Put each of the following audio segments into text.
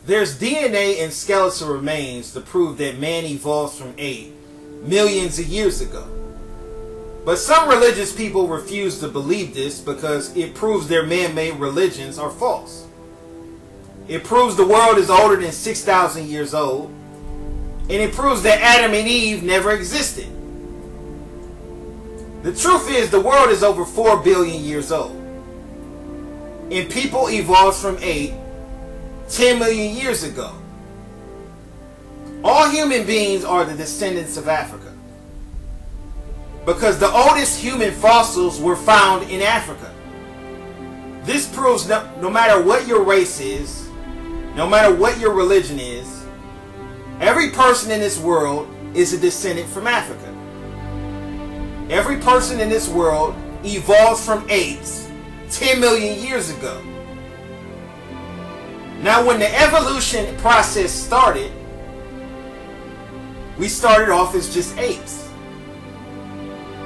There's DNA and skeletal remains to prove that man evolved from ape millions of years ago. But some religious people refuse to believe this because it proves their man-made religions are false. It proves the world is older than 6,000 years old, and it proves that Adam and Eve never existed. The truth is the world is over 4 billion years old, and people evolved from ape 10 million years ago. All human beings are the descendants of Africa, because the oldest human fossils were found in Africa. This proves no matter what your race is, no matter what your religion is, every person in this world is a descendant from Africa. Every person in this world evolved from apes 10 million years ago. Now, when the evolution process started, we started off as just apes.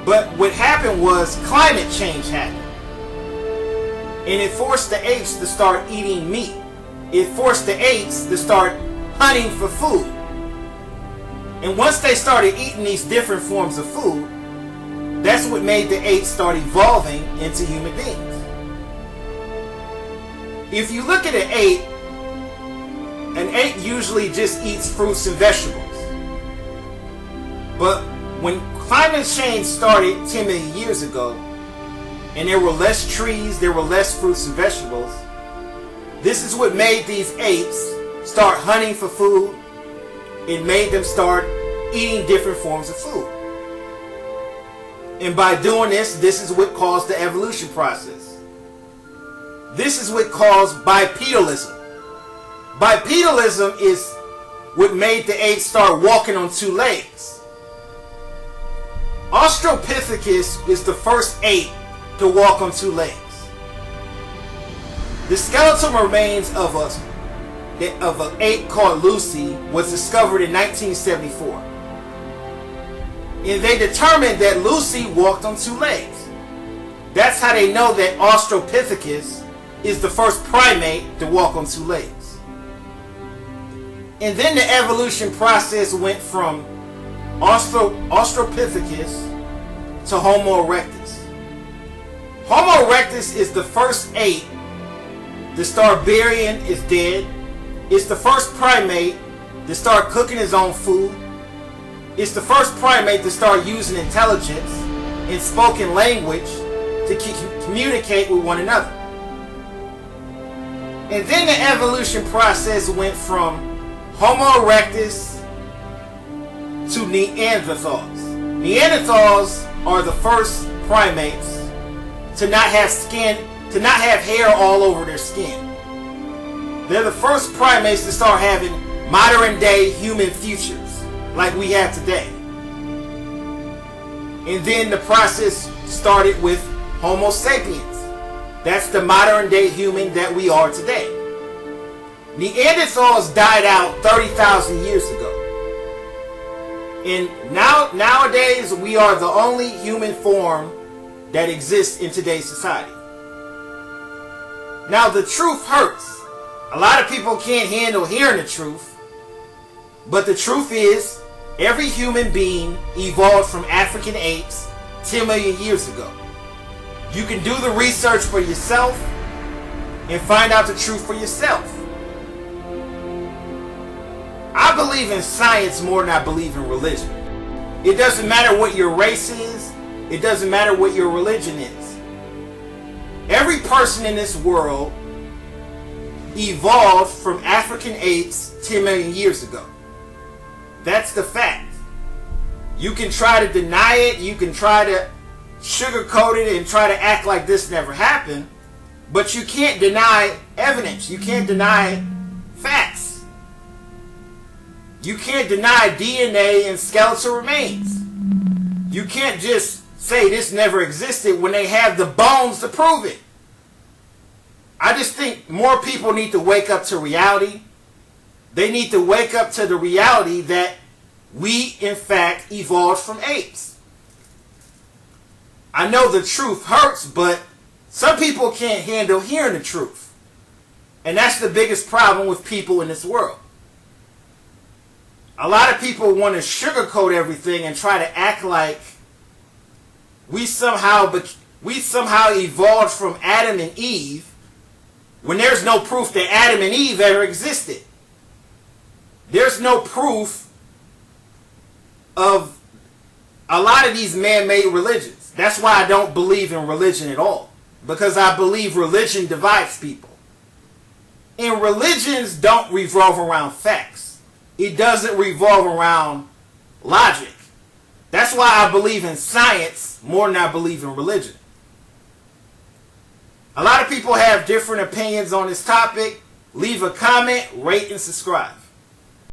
But what happened was climate change happened. And it forced the apes to start eating meat. It forced the apes to start hunting for food. And once they started eating these different forms of food, that's what made the apes start evolving into human beings. If you look at an ape usually just eats fruits and vegetables. But when climate change started 10 million years ago, and there were less trees, there were less fruits and vegetables, this is what made these apes start hunting for food. It made them start eating different forms of food. And by doing this is what caused the evolution process. This is what caused bipedalism. Bipedalism is what made the apes start walking on two legs. Australopithecus is the first ape to walk on two legs. The skeletal remains of an ape called Lucy was discovered in 1974. And they determined that Lucy walked on two legs. That's how they know that Australopithecus is the first primate to walk on two legs. And then the evolution process went from Australopithecus to Homo erectus. Homo erectus is the first ape to start burying its dead. It's the first primate to start cooking his own food. It's the first primate to start using intelligence and spoken language to communicate with one another. And then the evolution process went from Homo erectus to Neanderthals. Neanderthals are the first primates to not have skin, to not have hair all over their skin. They're the first primates to start having modern day human features like we have today. And then the process started with Homo sapiens. That's the modern day human that we are today. Neanderthals died out 30,000 years ago. And nowadays we are the only human form that exists in today's society. Now the truth hurts. A lot of people can't handle hearing the truth. But the truth is, every human being evolved from African apes 10 million years ago. You can do the research for yourself and find out the truth for yourself. I believe in science more than I believe in religion. It doesn't matter what your race is. It doesn't matter what your religion is. Every person in this world evolved from African apes 10 million years ago. That's the fact. You can try to deny it. You can try to sugarcoat it and try to act like this never happened. But you can't deny evidence. You can't deny facts. You can't deny DNA and skeletal remains. You can't just say this never existed when they have the bones to prove it. I just think more people need to wake up to reality. They need to wake up to the reality that we, in fact, evolved from apes. I know the truth hurts, but some people can't handle hearing the truth. And that's the biggest problem with people in this world. A lot of people want to sugarcoat everything and try to act like we somehow evolved from Adam and Eve when there's no proof that Adam and Eve ever existed. There's no proof of a lot of these man-made religions. That's why I don't believe in religion at all. Because I believe religion divides people. And religions don't revolve around facts. It doesn't revolve around logic. That's why I believe in science more than I believe in religion. A lot of people have different opinions on this topic. Leave a comment, rate, and subscribe.